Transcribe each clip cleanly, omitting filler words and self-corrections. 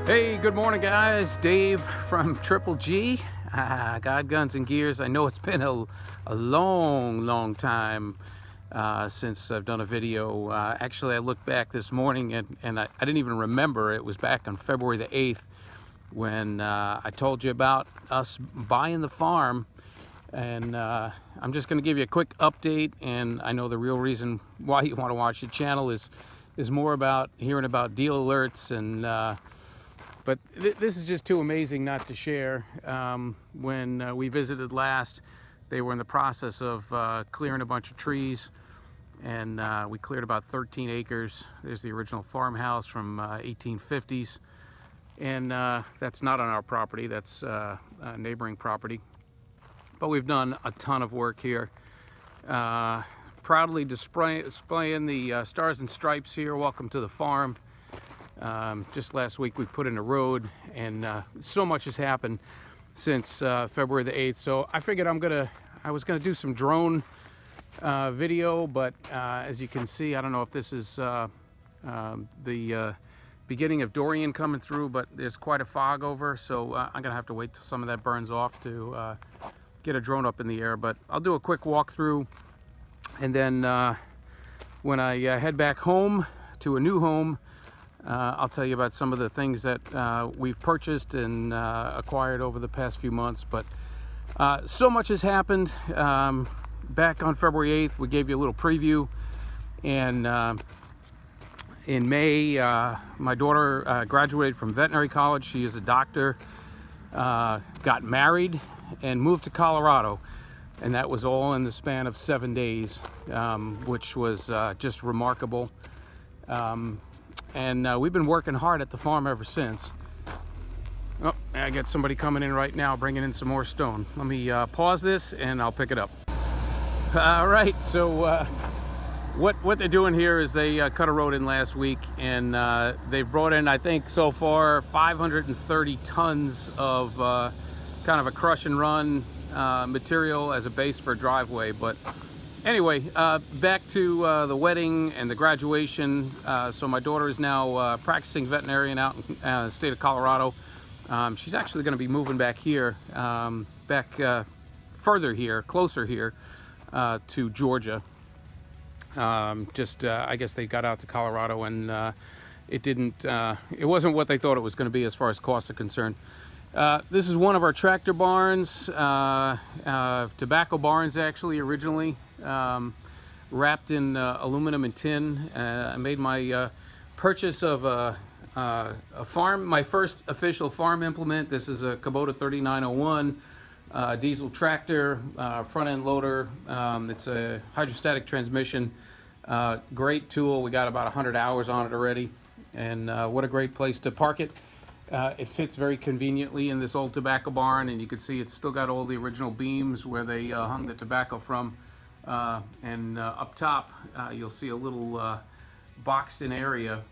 Hey, good morning guys. Dave from Triple G, God, Guns and Gears. I know it's been a long time since I've done a video. Actually, I looked back this morning and I didn't even remember. It was back on February the 8th when I told you about us buying the farm. And I'm just going to give you a quick update. And I know the real reason why you want to watch the channel is more about hearing about deal alerts and but this is just too amazing not to share. When we visited last, they were in the process of clearing a bunch of trees, and we cleared about 13 acres. There's the original farmhouse from 1850s, and that's not on our property, that's a neighboring property. But we've done a ton of work here. Proudly displaying the Stars and Stripes here. Welcome to the farm. Just last week we put in a road, and so much has happened since February the 8th. So I figured I was gonna do some drone video, but as you can see, I don't know if this is the beginning of Dorian coming through, but there's quite a fog over, so I'm gonna have to wait till some of that burns off to get a drone up in the air. But I'll do a quick walkthrough, and then when I head back home to a new home, I'll tell you about some of the things that we've purchased and acquired over the past few months. But so much has happened. Back on February 8th, we gave you a little preview. And in May, my daughter graduated from veterinary college. She is a doctor, got married, and moved to Colorado. And that was all in the span of 7 days, which was just remarkable. And we've been working hard at the farm ever since. Oh, I got somebody coming in right now bringing in some more stone. Let me pause this and I'll pick it up. All right, so what they're doing here is they cut a road in last week, and they've brought in, I think so far, 530 tons of kind of a crush and run material as a base for a driveway. But anyway, back to the wedding and the graduation. So my daughter is now practicing veterinarian out in the state of Colorado. She's actually going to be moving back here, further here, closer here to Georgia. I guess they got out to Colorado, and it wasn't what they thought it was going to be as far as costs are concerned. This is one of our tractor barns, tobacco barns actually, originally. Wrapped in aluminum and tin. I made my purchase of a farm, my first official farm implement. This is a Kubota 3901 diesel tractor, front end loader. It's a hydrostatic transmission. Great tool. We got about 100 hours on it already, and what a great place to park it. It fits very conveniently in this old tobacco barn, and you can see it's still got all the original beams where they hung the tobacco from. And up top, you'll see a little boxed-in area.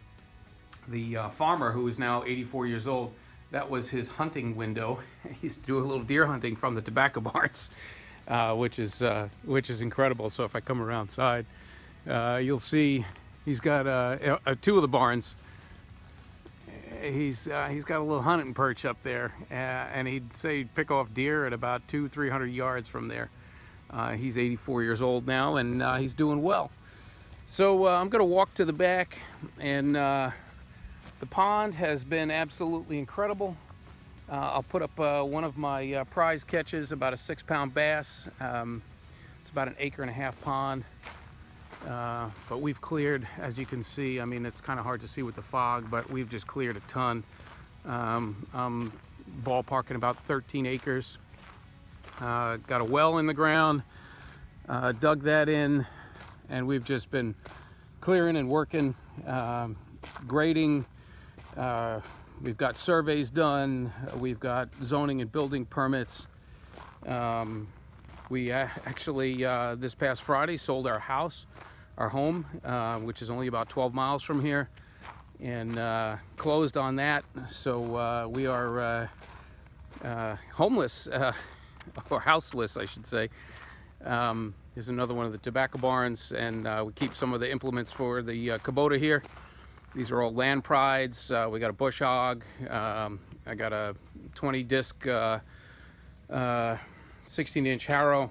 The farmer, who is now 84 years old, that was his hunting window. He used to do a little deer hunting from the tobacco barns, which is incredible. So if I come around side, you'll see he's got two of the barns. He's got a little hunting perch up there, and he'd say he'd pick off deer at about 200-300 yards from there. He's 84 years old now, and he's doing well. So I'm going to walk to the back, and the pond has been absolutely incredible. I'll put up one of my prize catches, about a 6-pound bass. It's about an 1.5 acre pond. But we've cleared, as you can see, I mean, it's kind of hard to see with the fog, but we've just cleared a ton. I'm ballparking about 13 acres. Got a well in the ground, dug that in, and we've just been clearing and working, grading. We've got surveys done. We've got zoning and building permits. We actually, this past Friday, sold our house, our home, which is only about 12 miles from here, and closed on that. So we are homeless, or houseless, I should say. Here's another one of the tobacco barns, and we keep some of the implements for the Kubota here. These are all land prides. We got a bush hog. I got a 20 disc 16-inch harrow,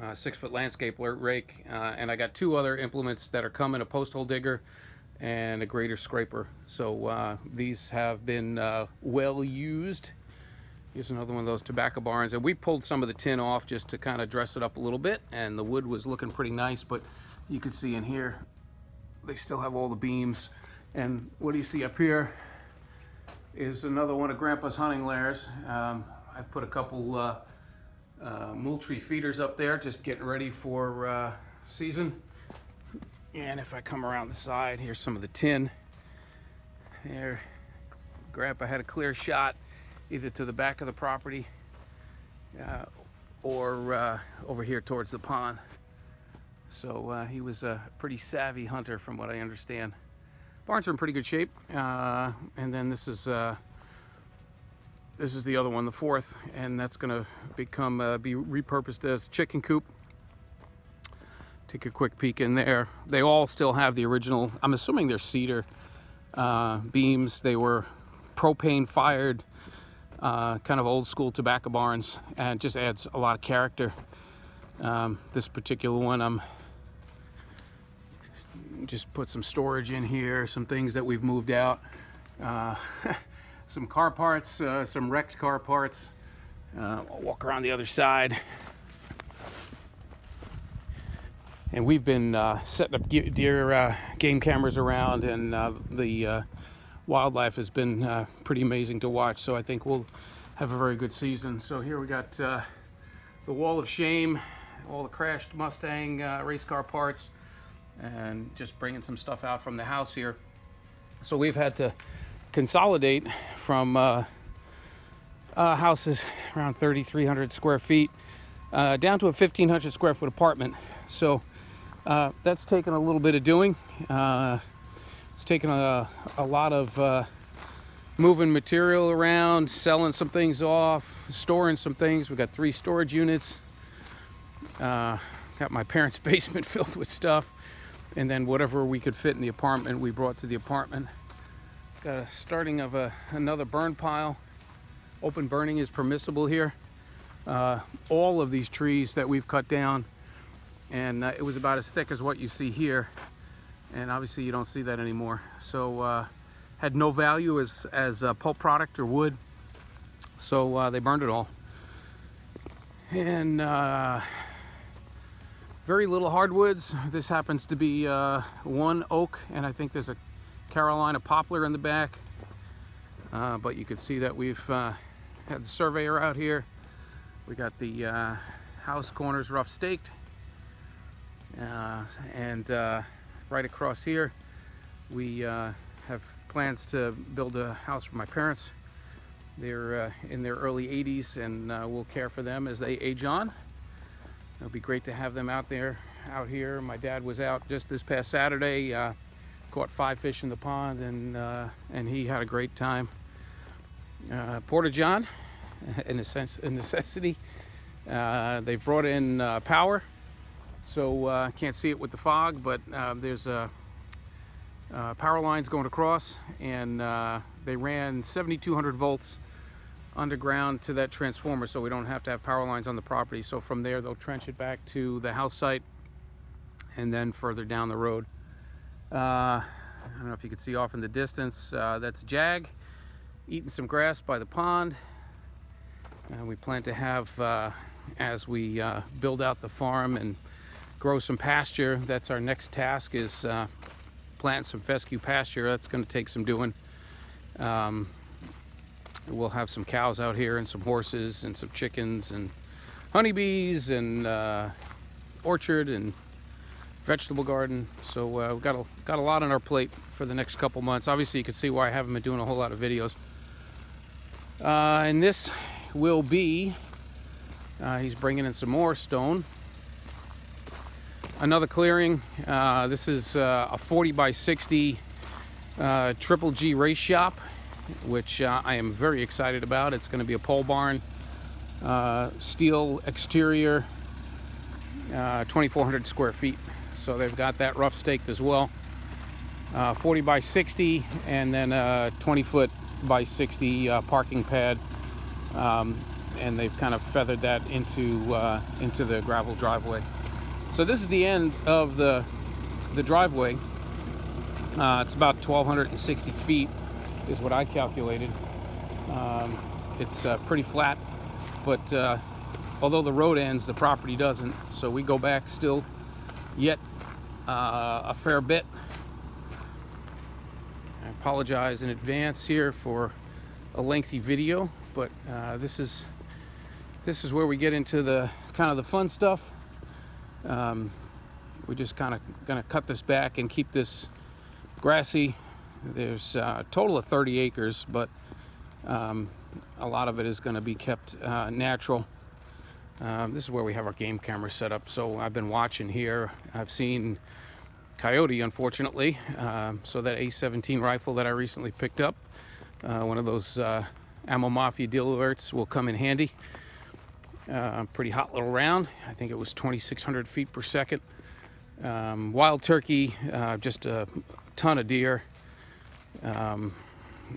6-foot landscape rake, and I got 2 other implements that are coming, a post hole digger and a grater scraper. So these have been well used. Here's another one of those tobacco barns, and we pulled some of the tin off just to kind of dress it up a little bit, and the wood was looking pretty nice, but you can see in here they still have all the beams. And what do you see up here is another one of Grandpa's hunting lairs. I put a couple mule tree feeders up there, just getting ready for season. And if I come around the side, here's some of the tin. There, Grandpa had a clear shot either to the back of the property or over here towards the pond. So he was a pretty savvy hunter from what I understand. Barns are in pretty good shape. And then this is the other one, the 4th, and that's gonna be repurposed as chicken coop. Take a quick peek in there. They all still have the original, I'm assuming they're cedar beams. They were propane fired, kind of old school tobacco barns, and just adds a lot of character. This particular one, I'm just put some storage in here, some things that we've moved out, some car parts, some wrecked car parts. I'll walk around the other side. And we've been setting up deer game cameras around, and the wildlife has been pretty amazing to watch. So I think we'll have a very good season. So here we got the wall of shame, all the crashed Mustang race car parts, and just bringing some stuff out from the house here. So we've had to consolidate from houses around 3,300 square feet down to a 1,500 square foot apartment. So that's taken a little bit of doing. It's taken a lot of moving material around, selling some things off, storing some things. We got 3 storage units. Got my parents' basement filled with stuff, and then whatever we could fit in the apartment we brought to the apartment. Got a starting of another burn pile. Open burning is permissible here. All of these trees that we've cut down, and it was about as thick as what you see here, and obviously you don't see that anymore. So had no value as a pulp product or wood, so they burned it all. And very little hardwoods. This happens to be one oak, and I think there's a Carolina poplar in the back, but you can see that we've had the surveyor out here. We got the house corners rough staked, and right across here we have plans to build a house for my parents. They're in their early 80s, and we'll care for them as they age on. It'll be great to have them out here. My dad was out just this past Saturday, caught 5 fish in the pond, and he had a great time. Porta John, a necessity. They've brought in power, so can't see it with the fog, but there's power lines going across, and they ran 7,200 volts underground to that transformer, so we don't have to have power lines on the property. So from there they'll trench it back to the house site, and then further down the road. I don't know if you can see off in the distance, that's Jag eating some grass by the pond. We plan to have, as we build out the farm and grow some pasture, that's our next task, is plant some fescue pasture. That's going to take some doing. We'll have some cows out here, and some horses, and some chickens, and honeybees, and orchard, and vegetable garden. So we've got a lot on our plate for the next couple months. Obviously you can see why I haven't been doing a whole lot of videos. And this will be, he's bringing in some more stone. Another clearing. This is a 40 by 60 Triple G race shop, which I am very excited about. It's going to be a pole barn, steel exterior, 2,400 square feet. So they've got that rough staked as well. 40 by 60, and then a 20-foot by 60 parking pad, and they've kind of feathered that into the gravel driveway. So this is the end of the driveway. It's about 1,260 feet is what I calculated. It's pretty flat, but although the road ends, the property doesn't. So we go back still yet a fair bit. I apologize in advance here for a lengthy video, but this is where we get into the kind of the fun stuff. We're just kind of gonna cut this back and keep this grassy. There's a total of 30 acres, but a lot of it is going to be kept natural. This is where we have our game camera set up, so I've been watching here. I've seen coyote, unfortunately. So that A17 rifle that I recently picked up, one of those Ammo Mafia deal alerts, will come in handy. Pretty hot little round. I think it was 2,600 feet per second. Wild turkey, just a ton of deer, and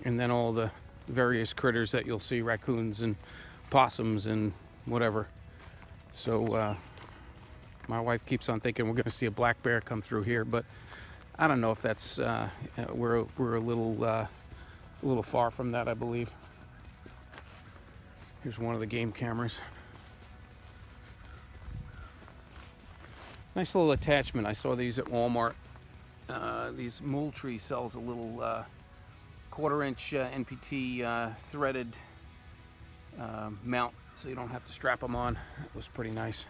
then all the various critters that you'll see, raccoons and possums and whatever. So my wife keeps on thinking we're going to see a black bear come through here, but I don't know if that's we're a little far from that, I believe. Here's one of the game cameras. Nice little attachment. I saw these at Walmart. These Moultrie sells a little 1/4-inch NPT threaded mount, so you don't have to strap them on. That was pretty nice.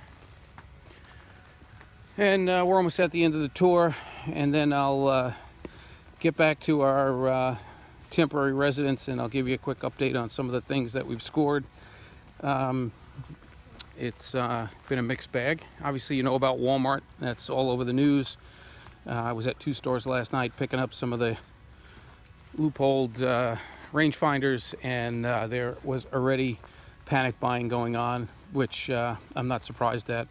And we're almost at the end of the tour, and then I'll get back to our temporary residence, and I'll give you a quick update on some of the things that we've scored. It's been a mixed bag. Obviously, you know about Walmart. That's all over the news. I was at 2 stores last night picking up some of the loopholed rangefinders, and there was already panic buying going on, which I'm not surprised at.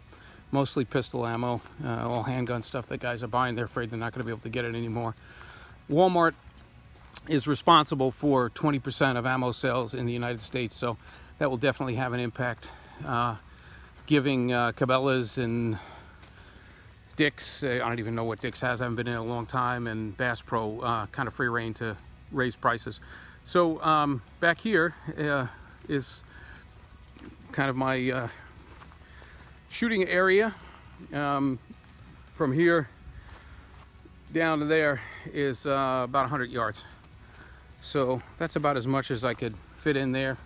Mostly pistol ammo, all handgun stuff that guys are buying. They're afraid they're not going to be able to get it anymore. Walmart is responsible for 20% of ammo sales in the United States, so that will definitely have an impact. Giving Cabela's and Dick's, I don't even know what Dick's has, I haven't been in a long time, and Bass Pro kind of free reign to raise prices. So back here is kind of my shooting area. From here down to there is about 100 yards. So that's about as much as I could fit in there.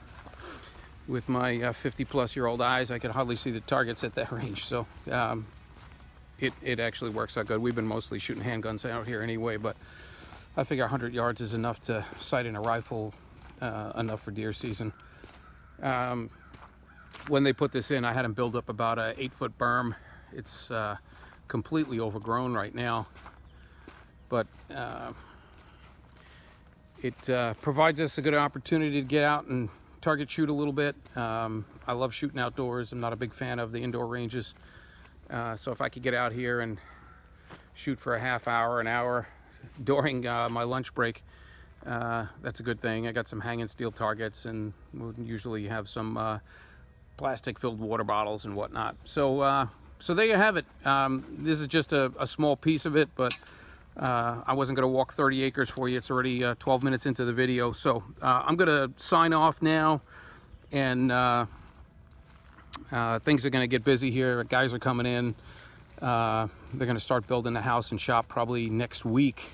With my 50-plus-year-old eyes, I could hardly see the targets at that range. So it actually works out good. We've been mostly shooting handguns out here anyway, but I figure 100 yards is enough to sight in a rifle, enough for deer season. When they put this in, I had them build up about a 8-foot berm. It's completely overgrown right now, but it provides us a good opportunity to get out and target shoot a little bit. I love shooting outdoors. I'm not a big fan of the indoor ranges. So if I could get out here and shoot for a half hour, an hour during my lunch break, that's a good thing. I got some hanging steel targets, and we'll usually have some plastic filled water bottles and whatnot. So so there you have it. This is just a small piece of it, but I wasn't going to walk 30 acres for you. It's already 12 minutes into the video. So I'm going to sign off now, and things are going to get busy here. Guys are coming in. They're going to start building the house and shop probably next week.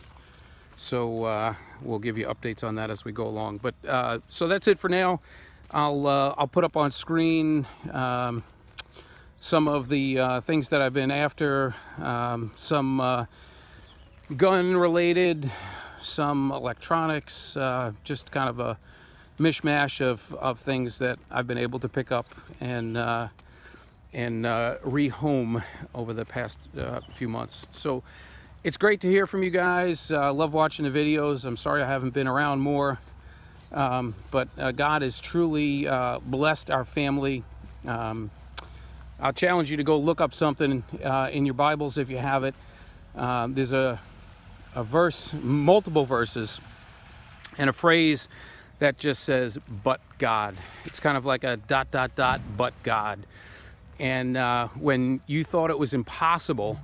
So we'll give you updates on that as we go along. But so that's it for now. I'll put up on screen some of the things that I've been after, some gun related, some electronics, just kind of a mishmash of things that I've been able to pick up and rehome over the past few months. So it's great to hear from you guys. Love watching the videos. I'm sorry I haven't been around more, but God has truly blessed our family. I'll challenge you to go look up something in your Bibles if you have it. There's a verse, multiple verses, and a phrase that just says, "but God." It's kind of like a ... but God. And when you thought it was impossible,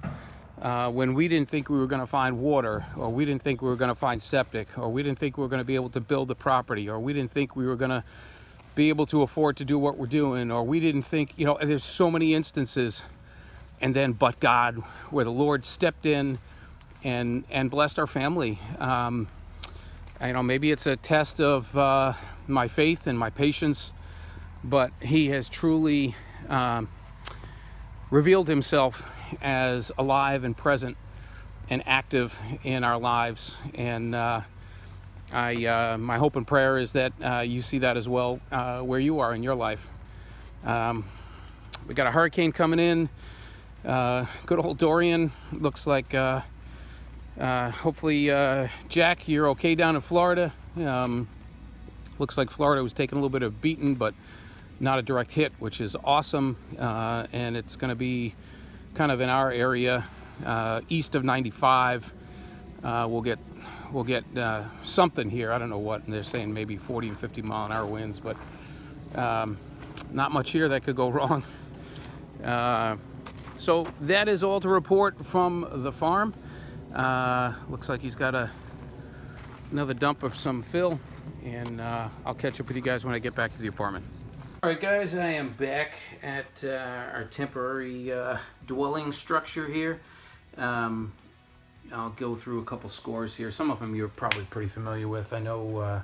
when we didn't think we were going to find water, or we didn't think we were going to find septic, or we didn't think we were going to be able to build a property, or we didn't think we were going to be able to afford to do what we're doing, or we didn't think, there's so many instances, and then but God, where the Lord stepped in and blessed our family. Maybe it's a test of my faith and my patience, but He has truly revealed Himself as alive and present and active in our lives. And my hope and prayer is that you see that as well where you are in your life. We got a hurricane coming in. Good old Dorian. Looks like hopefully Jack, you're okay down in Florida. Looks like Florida was taking a little bit of beating, but not a direct hit, which is awesome. And it's going to be kind of in our area, east of 95. We'll get something here. I don't know what, and they're saying maybe 40 and 50 mile an hour winds, but not much here that could go wrong. So that is all to report from the farm. Looks like he's got another dump of some fill, and I'll catch up with you guys when I get back to the apartment. All right, guys, I am back at our temporary dwelling structure here. I'll go through a couple scores here. Some of them you're probably pretty familiar with. I know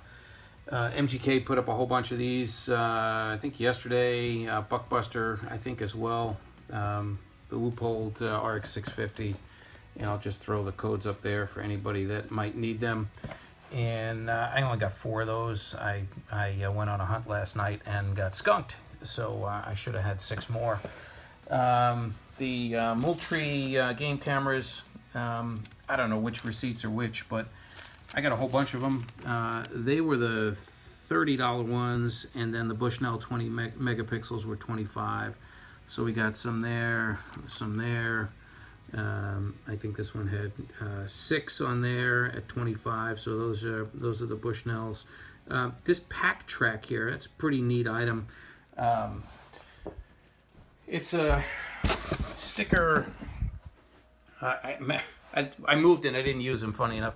MGK put up a whole bunch of these, I think yesterday, Buckbuster, I think as well, the Loophole RX 650, and I'll just throw the codes up there for anybody that might need them. And I only got 4 of those. I went on a hunt last night and got skunked, so I should have had 6 more. The Moultrie game cameras, I don't know which receipts are which, but I got a whole bunch of them. They were the $30 ones, and then the Bushnell 20 megapixels were 25. So we got some there, some there. I think this one had 6 on there at 25. So those are the Bushnells. This pack track here, that's a pretty neat item. It's a sticker. I moved and I didn't use them, funny enough.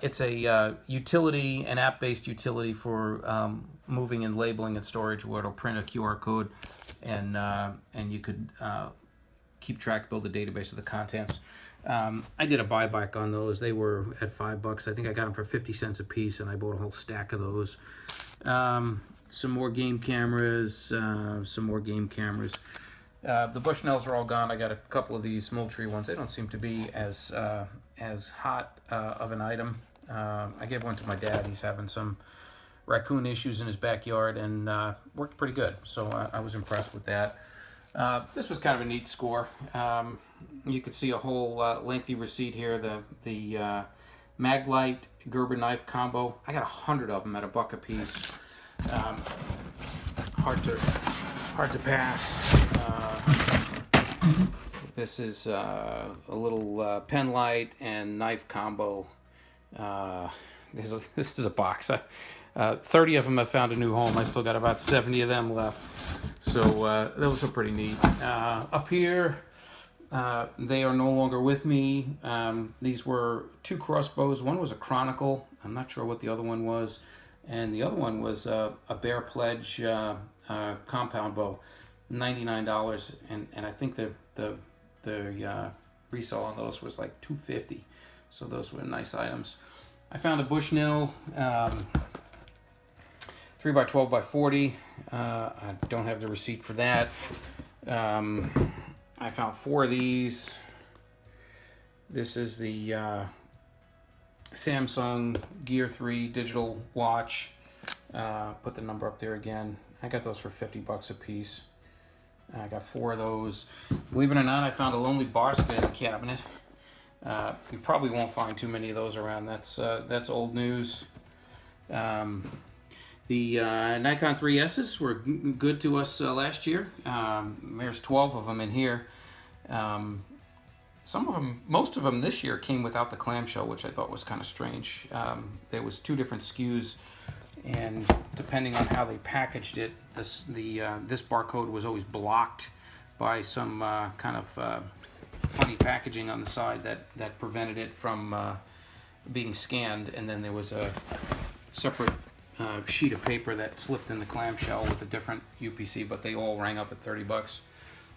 It's a utility, an app-based utility for moving and labeling and storage, where it'll print a QR code, and you could keep track, build a database of the contents. I did a buyback on those. They were at $5. I think I got them for 50 cents a piece, and I bought a whole stack of those. Some more game cameras, The Bushnells are all gone. I got a couple of these Moultrie ones. They don't seem to be as hot of an item. I gave one to my dad. He's having some raccoon issues in his backyard, and worked pretty good. So I was impressed with that. This was kind of a neat score. You could see a whole lengthy receipt here. The Maglite Gerber knife combo. I got 100 of them at $1 a piece. Hard to pass. This is a little pen light and knife combo. This is a box. 30 of them have found a new home. I still got about 70 of them left. So those are pretty neat. Up here, they are no longer with me. These were 2 crossbows. One was a Chronicle. I'm not sure what the other one was. And the other one was a Bear Pledge compound bow. $99, and I think the resale on those was like $250. So those were nice items. I found a Bushnell 3x12x40. I don't have the receipt for that. I found 4 of these. This is the Samsung Gear 3 digital watch. Put the number up there again. I got those for $50 a piece. I got 4 of those. Believe it or not, I found a Lonely Basket cabinet. You probably won't find too many of those around. That's old news. The Nikon 3S's were good to us last year. There's 12 of them in here. some of them, most of them this year came without the clamshell, which I thought was kind of strange. There was 2 different SKUs, and depending on how they packaged it, this barcode was always blocked by some kind of funny packaging on the side that prevented it from being scanned. And then there was a separate sheet of paper that slipped in the clamshell with a different UPC, but they all rang up at $30.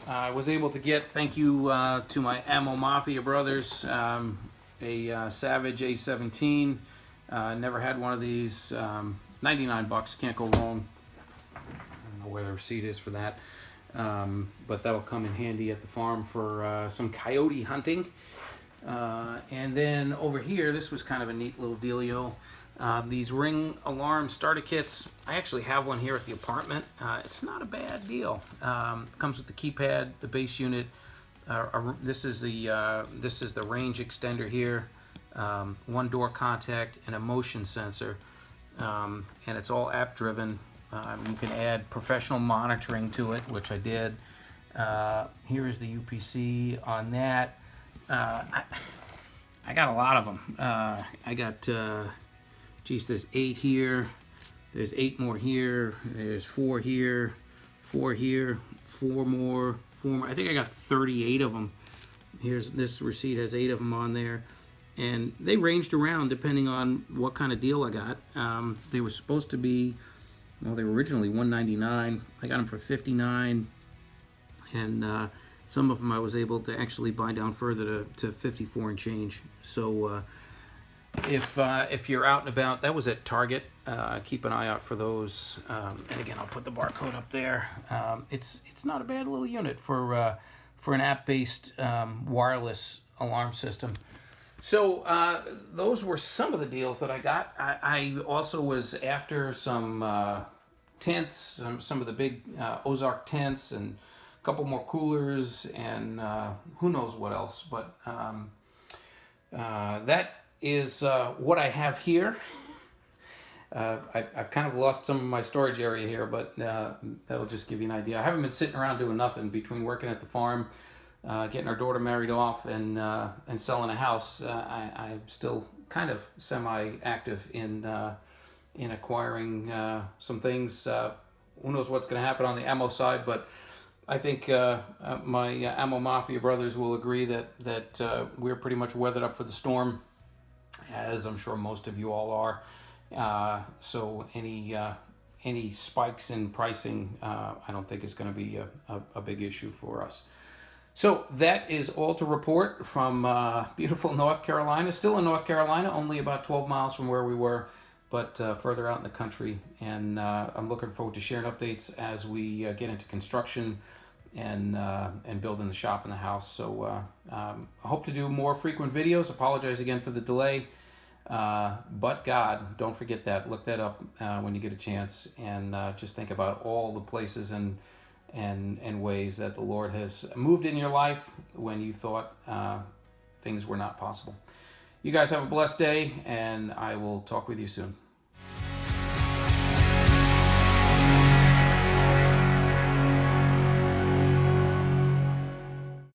I was able to get, thank you to my Ammo Mafia brothers, a Savage A17. Never had one of these. $99, can't go wrong. I don't know where the receipt is for that, but that'll come in handy at the farm for some coyote hunting. And then over here, this was kind of a neat little dealio. These ring alarm starter kits. I actually have one here at the apartment. It's not a bad deal. Comes with the keypad, the base unit. This is the range extender here. 1 door contact and a motion sensor, and it's all app driven. You can add professional monitoring to it, which I did. Here is the UPC on that. I got a lot of them. I got. Geez, there's 8 here, there's 8 more here, there's 4 here, 4 here, 4 more, 4 more. I think I got 38 of them. This receipt has 8 of them on there. And they ranged around depending on what kind of deal I got. They were supposed to be, well, they were originally $199. I got them for $59. And some of them I was able to actually buy down further to $54 and change. So, if you're out and about, that was at Target. Keep an eye out for those. And again, I'll put the barcode up there. It's not a bad little unit for an app-based wireless alarm system. So those were some of the deals that I got. I also was after some tents, some of the big Ozark tents, and a couple more coolers, and who knows what else. But that is what I have here. I've kind of lost some of my storage area here, but that'll just give you an idea. I haven't been sitting around doing nothing between working at the farm, getting our daughter married off, and selling a house. I'm still kind of semi-active in acquiring some things. Who knows what's going to happen on the ammo side, but I think my Ammo Mafia brothers will agree that we're pretty much weathered up for the storm, as I'm sure most of you all are. So any spikes in pricing, I don't think is going to be a big issue for us. So that is all to report from beautiful North Carolina. Still in North Carolina, only about 12 miles from where we were, but further out in the country. And I'm looking forward to sharing updates as we get into construction and building the shop and the house. So I hope to do more frequent videos. Apologize again for the delay. But God, don't forget that. Look that up when you get a chance, and just think about all the places and ways that the Lord has moved in your life when you thought things were not possible. You guys have a blessed day, and I will talk with you soon.